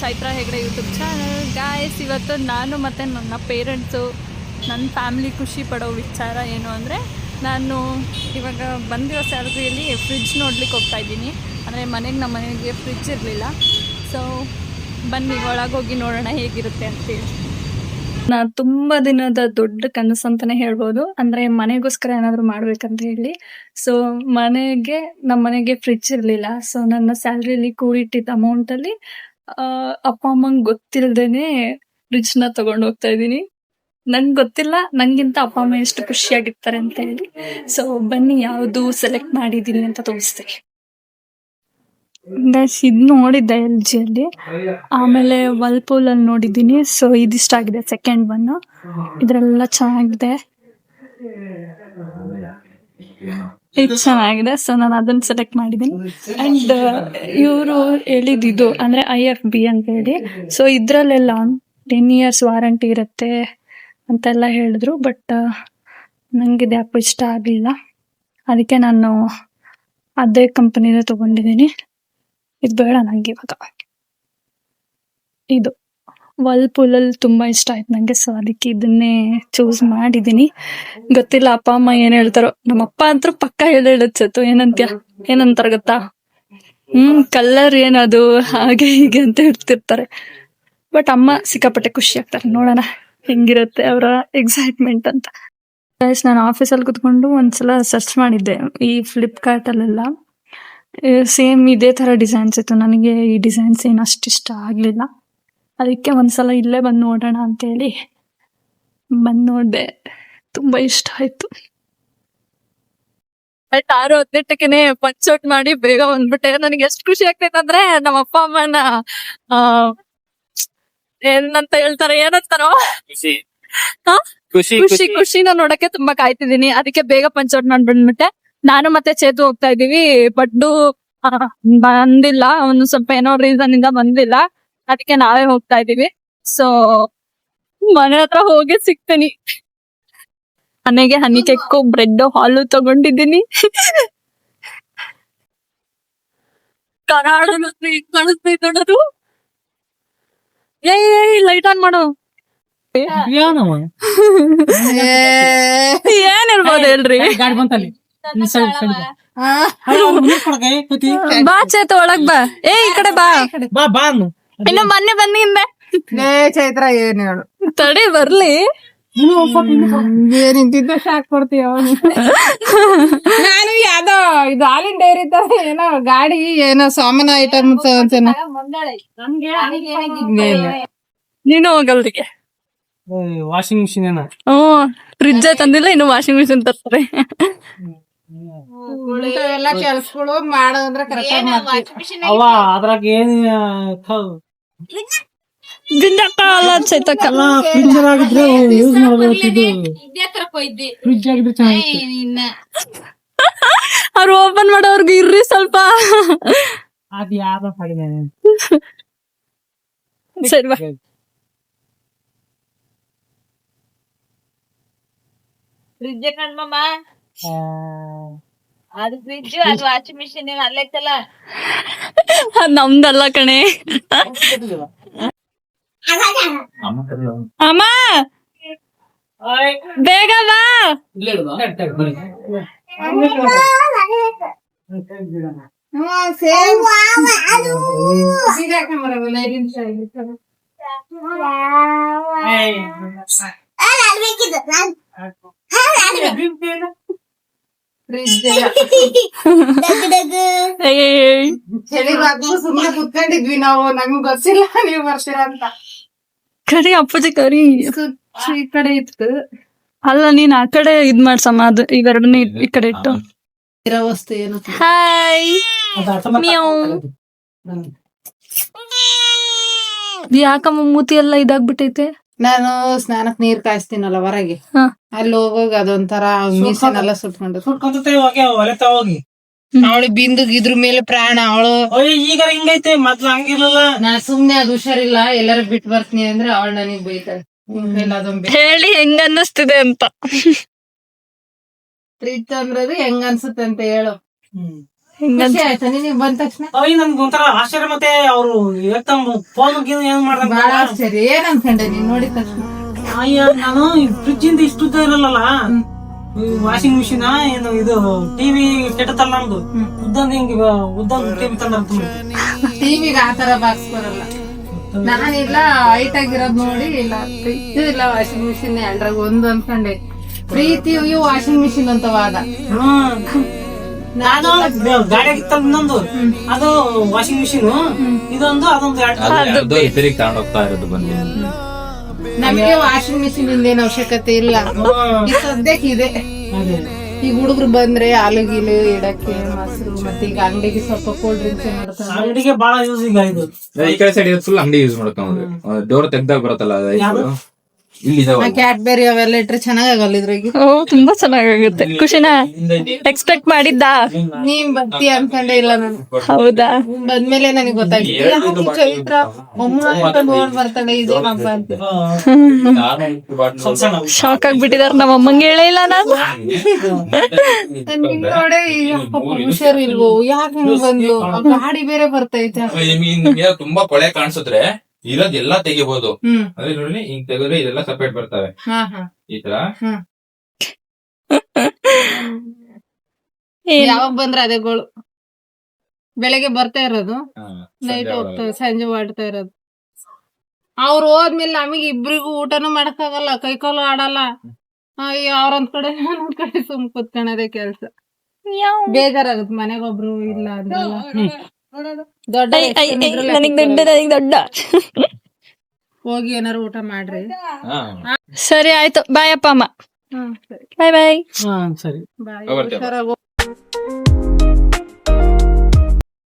Chaitra Hegde YouTube channel. Guys, ಇವತ್ತು ನಾನು ಮತ್ತು ನನ್ನ ಪೇರೆಂಟ್ಸು, ನನ್ನ ಫ್ಯಾಮಿಲಿ ಖುಷಿ ಪಡೋ ವಿಚಾರ ಏನು ಅಂದರೆ, ನಾನು ಇವಾಗ ಬಂದಿರೋ ಸ್ಯಾಲ್ರಿಯಲ್ಲಿ ಫ್ರಿಡ್ಜ್ ನೋಡ್ಲಿಕ್ಕೆ ಹೋಗ್ತಾಯಿದ್ದೀನಿ. ಅಂದರೆ ನಮ್ಮ ಮನೆಗೆ ಫ್ರಿಡ್ಜ್ ಇರಲಿಲ್ಲ. ಸೊ ಬನ್ನಿ ಒಳಗೋಗಿ ನೋಡೋಣ ಹೇಗಿರುತ್ತೆ ಅಂತೇಳಿ. ನಾನು ತುಂಬ ದಿನದ ದೊಡ್ಡ ಕನಸು ಅಂತಲೇ ಹೇಳ್ಬೋದು. ಅಂದರೆ ಮನೆಗೋಸ್ಕರ ಏನಾದರೂ ಮಾಡ್ಬೇಕಂತ ಹೇಳಿ. ಸೊ ನಮ್ಮ ಮನೆಗೆ ಫ್ರಿಡ್ಜ್ ಇರಲಿಲ್ಲ. ಸೊ ನನ್ನ ಸ್ಯಾಲ್ರಿಯಲ್ಲಿ ಕೂಡಿಟ್ಟಿದ್ದ ಅಮೌಂಟಲ್ಲಿ ಅಪ್ಪ ಅಮ್ಮಂಗೆ ಗೊತ್ತಿಲ್ಲದೇನೆ ಫ್ರಿಡ್ಜ್ನ ತೊಗೊಂಡು ಹೋಗ್ತಾ ಇದ್ದೀನಿ. ನಂಗೆ ಗೊತ್ತಿಲ್ಲ ನನಗಿಂತ ಅಪ್ಪ ಅಮ್ಮ ಎಷ್ಟು ಖುಷಿಯಾಗಿರ್ತಾರೆ ಅಂತ ಹೇಳಿ. ಸೊ ಬನ್ನಿ ಯಾವುದು ಸೆಲೆಕ್ಟ್ ಮಾಡಿದ್ದೀನಿ ಅಂತ ತೋರಿಸ್ತೀನಿ. ಇದು ನೋಡಿದ್ದೆ LG ಅಲ್ಲಿ, ಆಮೇಲೆ ವರ್ಲ್ಪೂಲಲ್ಲಿ ನೋಡಿದ್ದೀನಿ. ಸೊ ಇದಿಷ್ಟ ಆಗಿದೆ, ಸೆಕೆಂಡ್ ಒನ್. ಇದರೆಲ್ಲ ಚೆನ್ನಾಗಿದೆ, ಇದು ಚೆನ್ನಾಗಿದೆ. ಸೊ ನಾನು ಅದನ್ನು ಸೆಲೆಕ್ಟ್ ಮಾಡಿದ್ದೀನಿ. ಆ್ಯಂಡ್ ಇವರು ಹೇಳಿದ್ದು ಅಂದರೆ IFB ಅಂತ ಹೇಳಿ. ಸೊ ಇದರಲ್ಲೆಲ್ಲ 10 years ವಾರಂಟಿ ಇರುತ್ತೆ ಅಂತೆಲ್ಲ ಹೇಳಿದ್ರು. ಬಟ್ ನನಗೆ ಯಾಕೋ ಇಷ್ಟ ಆಗಲಿಲ್ಲ, ಅದಕ್ಕೆ ನಾನು ಅದೇ ಕಂಪನಿನೇ ತೊಗೊಂಡಿದ್ದೀನಿ. ಇದು ಬೇಡ ನನಗೆ ಇವಾಗ. ಇದು ವರ್ಲ್ಪೂಲಲ್ಲಿ ತುಂಬ ಇಷ್ಟ ಆಯ್ತು ನನಗೆ. ಸೊ ಅದಕ್ಕೆ ಇದನ್ನೇ ಚೂಸ್ ಮಾಡಿದ್ದೀನಿ. ಗೊತ್ತಿಲ್ಲ ಅಪ್ಪ ಅಮ್ಮ ಏನು ಹೇಳ್ತಾರೋ. ನಮ್ಮಪ್ಪ ಅಂತೂ ಪಕ್ಕ ಹೇಳುತ್ತೆ, ಏನಂತಾರೆ ಗೊತ್ತಾ, ಕಲರ್ ಏನದು ಹಾಗೆ ಹೀಗೆ ಅಂತ ಹೇಳ್ತಿರ್ತಾರೆ. ಬಟ್ ಅಮ್ಮ ಸಿಕ್ಕಾಪಟ್ಟೆ ಖುಷಿ ಆಗ್ತಾರೆ. ನೋಡೋಣ ಹೆಂಗಿರುತ್ತೆ ಅವರ ಎಕ್ಸೈಟ್ಮೆಂಟ್ ಅಂತ. ನಾನು ಆಫೀಸಲ್ಲಿ ಕುತ್ಕೊಂಡು ಒಂದ್ಸಲ ಸರ್ಚ್ ಮಾಡಿದ್ದೆ ಈ ಫ್ಲಿಪ್ಕಾರ್ಟಲ್ಲೆಲ್ಲ. ಸೇಮ್ ಇದೇ ಥರ ಡಿಸೈನ್ಸ್ ಇತ್ತು. ನನಗೆ ಈ ಡಿಸೈನ್ಸ್ ಏನು ಅಷ್ಟು ಇಷ್ಟ ಆಗಲಿಲ್ಲ. ಅದಕ್ಕೆ ಒಂದ್ಸಲ ಇಲ್ಲೇ ಬಂದು ನೋಡೋಣ ಅಂತೇಳಿ ಬಂದು ನೋಡಿದೆ. ತುಂಬ ಇಷ್ಟ ಆಯಿತು. ಬಟ್ 6:18ಕ್ಕೆ ಪಂಚೌಟ್ ಮಾಡಿ ಬೇಗ ಬಂದ್ಬಿಟ್ಟೆ. ನನಗೆ ಎಷ್ಟು ಖುಷಿ ಆಗ್ತೈತೆ ಅಂದ್ರೆ, ನಮ್ಮ ಅಪ್ಪ ಅಮ್ಮನ ಏನಂತ ಹೇಳ್ತಾರೆ, ಏನಂತಾರೋ ಖುಷಿನ ನೋಡಕ್ಕೆ ತುಂಬಾ ಕಾಯ್ತಿದ್ದೀನಿ. ಅದಕ್ಕೆ ಬೇಗ ಪಂಚೌಟ್ ಮಾಡ್ಬಿಡ್ಬಿಟ್ಟೆ. ನಾನು ಮತ್ತೆ ಚೇತು ಹೋಗ್ತಾ ಇದೀವಿ. ಬಡ್ಡು ಬಂದಿಲ್ಲ, ಅವನು ಸ್ವಲ್ಪ ಏನೋ ರೀಸನ್ ಇಂದ ಬಂದಿಲ್ಲ. ಅದಕ್ಕೆ ನಾವೇ ಹೋಗ್ತಾ ಇದೀವಿ. ಸೊ ಮನೆ ಹತ್ರ ಹೋಗಿ ಸಿಗ್ತೀನಿ. ಮನೆಗೆ ಹನಿ ಕೇಕು, ಬ್ರೆಡ್, ಹಾಲು ತಗೊಂಡಿದ್ದೀನಿ. ಕರಾಳ ಕಾಣಿಸ್ತೈತೆ ನೋಡೋದು. ಲೈಟ್ ಆನ್ ಮಾಡು. ಏನಿರ್ಬೋದು ಹೇಳ್ರಿ. ಬಾ ಚೇತ, ಒಳಗ್ ಬಾ. ಈ ಕಡೆ ಬಾ. ಇನ್ನು ಮೊನ್ನೆ ಬನ್ನಿ ಹಿಂದೆ. ಚೈತ್ರ ಏನ್ ಹೇಳು, ತಡಿ ಬರ್ಲಿ. ಏನಿಂತಿದ್ದ ಶಾಕ್ ಕೊಡ್ತೀಯ. ನಾನು ಯಾವ್ದೋ ಇದು ಹಾಲಿನ ಡೈರಿ ತರ ಏನೋ ಗಾಡಿ ಏನೋ ಸಾಮಾನ ಐಟಮ್ ನೀನು ಹೋಗಲ್ರಿಗೆ. ವಾಷಿಂಗ್ ಮಿಷಿನ್ ಏನ ಫ್ರಿಡ್ಜ್ ತಂದಿಲ್ಲ, ಇನ್ನು ವಾಷಿಂಗ್ ಮಿಷಿನ್ ತರ್ತಾರೆ. ಎಲ್ಲ ಕೆಲ್ಸಗಳು ಮಾಡೋದಂದ್ರೆ ಕರೆಕ್ಟ್. ಅದ್ರಾಗ ಏನ್ ಗಿಂಜಕ್ಕ ಅಲ್ಲ ಚೈತಕ್ಕ. ಅವ್ರು ಓಪನ್ ಮಾಡೋರ್ಗು ಇರ್ರಿ ಸ್ವಲ್ಪ. ಅದ್ ಯಾವ್ದೋ ಸರಿ ಬಾ. ಫ್ರಿಡ್ಜ್ ಕಣ್ಮಮ್ಮ, ಅದು ಫ್ರಿಡ್ಜ್, ಅದು ವಾಷಿಂಗ್ ಮಿಷಿನ್ ಏನ್ ಅಲ್ಲೈತಲ್ಲ. ನಮ್ದಲ್ಲ ಕಣೆ. ಅಮ್ಮ ಬೇಗ ಬಾ. ಸುಮ್ಮನೆ ಕುತ್ಕೊಂಡಿದ್ವಿ ನಾವು, ನಮ್ಗ್ ಗೊತ್ತಿಲ್ಲ ನೀವ್ ಬರ್ತೀರ ಅಂತ. ಕರಿ ಅಪ್ಪಾಜಿ ಕರಿ. ಈ ಕಡೆ ಇತ್ತು. ಅಲ್ಲ, ನೀನ್ ಆ ಕಡೆ ಇದ್ ಮಾಡ್ಸಮ್ಮ. ಅದು ಇವೆರಡನ್ನ ಈ ಕಡೆ ಇಟ್ಟು. ಇರೋ ವಸ್ತು ಏನು? ಹಾಯ್ ಯಾಕಮ್ಮ ಮೂತಿ ಎಲ್ಲ ಇದಾಗ್ಬಿಟ್ಟೈತೆ? ನಾನು ಸ್ನಾನಕ್ ನೀರ್ ಕಾಯಿಸ್ತೀನಲ್ಲ ಹೊರಗೆ, ಅಲ್ಲಿ ಹೋಗೋಗ ಅದೊಂಥರ ಮೀಸನೆಲ್ಲ ಸುಟ್ಕೊಂಡು ಹೋಗಿ ಅವಳು ಬಿಂದುಗ್ ಇದ್ರ ಮೇಲೆ ಪ್ರಾಣ. ಅವಳು ಈಗ ಹಿಂಗೈತೆ, ಮೊದ್ಲು ಹಂಗಿರ್ಲಿಲ್ಲ. ನಾ ಸುಮ್ನೆ ಅದು ಹುಷಾರಿಲ್ಲ ಎಲ್ಲಾರು ಬಿಟ್ಟು ಬರ್ತೀನಿ ಅಂದ್ರೆ ಅವಳು ನನಗ್ ಬೈತಾಳೆ. ಹೇಳಿ ಹೆಂಗ ಅನ್ನಿಸ್ತಿದೆ ಅಂತ. ಫ್ರಿಡ್ಜ್ ಅಂದ್ರದು ಹೆಂಗ ಅನ್ಸುತ್ತೆ ಅಂತ ಹೇಳು. ಖುಷಿ ಆಯ್ತಾ ನಿನಗೆ ಬಂದ ತಕ್ಷಣ? ನನ್ಗೆ ಒಂಥರ ಆಶ್ಚರ್ಯ. ಮತ್ತೆ ಅವ್ರು ಏಕದಮ್ ಫೋನ್ ಏನ್ ಮಾಡ್ದಂಗ ಬಾಳ ಆಶ್ಚರ್ಯ. ಏನ್ ಅನ್ಕೊಂಡೆ ನೀನ್ ನೋಡಿದ ತಕ್ಷಣ? ಅಯ್ಯ ನಾನು ಫ್ರಿಜ್ ಇಂದ ಇಷ್ಟು ಉದ್ದ ಇರಲ್ಲ, ವಾಷಿಂಗ್ ಮಿಷಿನ್ ಏನು ಇದು ಟಿವಿ ಕೆಟ್ಟತಲ್ಲ ನಮ್ದು ಉದ್ದಂದ ಹಿಂಗ ಉದ್ದಂದ ಟಿವಿ ತಂದ ಟಿವಿಗೆ ಆತರ ಬಾಕ್ಸ್ ಬರಲ್ಲ. ನಾನಿಲ್ಲ ಹೈಟ್ ಆಗಿರೋದ್ ನೋಡಿ ಇಲ್ಲ ಫ್ರಿಜ್ ಇಲ್ಲ ವಾಷಿಂಗ್ ಮಿಷಿನ್ ಎರಡ್ರಾಗ ಒಂದು ಅನ್ಕೊಂಡೆ. ಪ್ರೀತಿಯು ವಾಷಿಂಗ್ ಮಿಷಿನ್ ಅಂತ ವಾದ. ನಾನು ಗಾಡಿ ಇನ್ನೊಂದು ಅದು ವಾಷಿಂಗ್ ಮಿಷಿನ್, ಇದೊಂದು ಅದೊಂದು ರಿಪೇರಿಗೆ ತಗೊಂಡೋಗ್ತಾ ಇರೋದು ಬಂದು. ನಮಗೆ ವಾಷಿಂಗ್ ಮಿಷಿನ್ ಇಂದೇನು ಅವಶ್ಯಕತೆ ಇಲ್ಲ, ಈ ಸದ್ಯಕ್ಕೆ ಇದೆ. ಈಗ ಹುಡುಗರು ಬಂದ್ರೆ ಹಾಲು ಗೀಲು ಇಡಕ್ಕೆ ಮೊಸರು, ಮತ್ತೆ ಈಗ ಅಂಗಡಿಗೆ ಸ್ವಲ್ಪ ಕೋಲ್ಡ್ ಡ್ರಿಂಕ್ಸ್ ಮಾಡ್ತಾರೆ. ಅಂಗಡಿಗೆ ಬಹಳ ಯೂಸ್ ಈಗ ಇದು. ಈ ಕಡೆ ಸೈಡ್ ಫುಲ್ ಅಂಗಡಿ ಯೂಸ್ ಮಾಡ್ಕೊಂಡ್ರೆ ಡೋರ್ ತೆಗ್ದಾಗ ಬರುತ್ತಲ್ಲ ಇಲ್ಲಿ ಕ್ಯಾಡ್ಬೆರಿ ಅವೆಲ್ಲ ಇಟ್ರೆ ಚೆನ್ನಾಗಲ್ಲ ಇದ್ರಾಗ. ಓ ತುಂಬಾ ಚೆನ್ನಾಗುತ್ತೆ. ಖುಷಿನಾ? ಎಕ್ಸ್ಪೆಕ್ಟ್ ಮಾಡಿದ್ದ? ನೀನ್ ಬರ್ತೀಯ ಅನ್ಕೊಂಡೆ ಇಲ್ಲ ನಾನು. ಹೌದಾ? ನೀನ್ ಬಂದ್ಮೇಲೆ ನನಗೆ ಗೊತ್ತಾಗಿತ್ತು ಚೈತ್ರ ನೋಡ್ ಬರ್ತಾಳೆ ಇದೇನಪ್ಪ ಅಂತ. ಶಾಕ್ ಆಗ್ಬಿಟ್ಟಿದಾರ. ನಮ್ಮ ಅಮ್ಮಂಗೆ ಹೇಳೇ ಇಲ್ಲ ನಾನು. ನಿನ್ ನೋಡೆ ಹುಷಾರಿಲ್ವೋ, ಯಾಕೆ ಹಿಂಗ್ ಬಂದ್ಲು? ಗಾಡಿ ಬೇರೆ ಬರ್ತೈತೆ. ನಿಮ್ಗೆ ತುಂಬಾ ಕೊಳೆ ಕಾಣಿಸಿದ್ರೆ ಇರೋದೆಲ್ಲ ತೆಗಿಬಹುದು. ಅದೇ ನೋಡಿ ಹಿಂಗ್ ತೆಗೆದ್ರೆ ಇದೆಲ್ಲ ಸಪರೇಟ್ ಬರ್ತವೆ ಈ ತರ. ಯಾವಾಗ ಬಂದ್ರೆ ಅದೇ ಗೋಳು. ಬೆಳಗ್ಗೆ ಬರ್ತಾ ಇರೋದು, ನೈಟ್ ಹೋಗ್ತವೆ, ಸಂಜೆ ಮಾಡ್ತಾ ಇರೋದು. ಅವ್ರು ಹೋದ್ಮೇಲೆ ನಮಗ್ ಇಬ್ರಿಗೂ ಊಟನೂ ಮಾಡಕ್ಕಾಗಲ್ಲ, ಕೈಕಾಲು ಆಡಲ್ಲ. ಅಯ್ಯೋ ಅವ್ರೊಂದ್ ಕಡೆ ನಾನೊಂದ್ ಕಡೆ ಸುಮ್ ಕುತ್ಕೊಳ್ಳೋದೇ ಕೆಲ್ಸ. ಬೇಜಾರಾಗುತ್ತೆ ಮನೆಗೊಬ್ರು ಇಲ್ಲ ಅಂದ್ರಲ್ಲ. ದೊಡ್ಡ ನನಗ್ ದೊಡ್ಡ ಹೋಗಿ ಏನಾರು ಊಟ ಮಾಡ್ರಿ. ಸರಿ ಆಯ್ತು. ಬಾಯ್ ಅಪ್ಪ ಅಮ್ಮ. ಸರಿ ಬಾಯ್ ಬಾಯ್. ಸರಿ. ಬಾಯ್. ಹುಷಾರಾಗಿ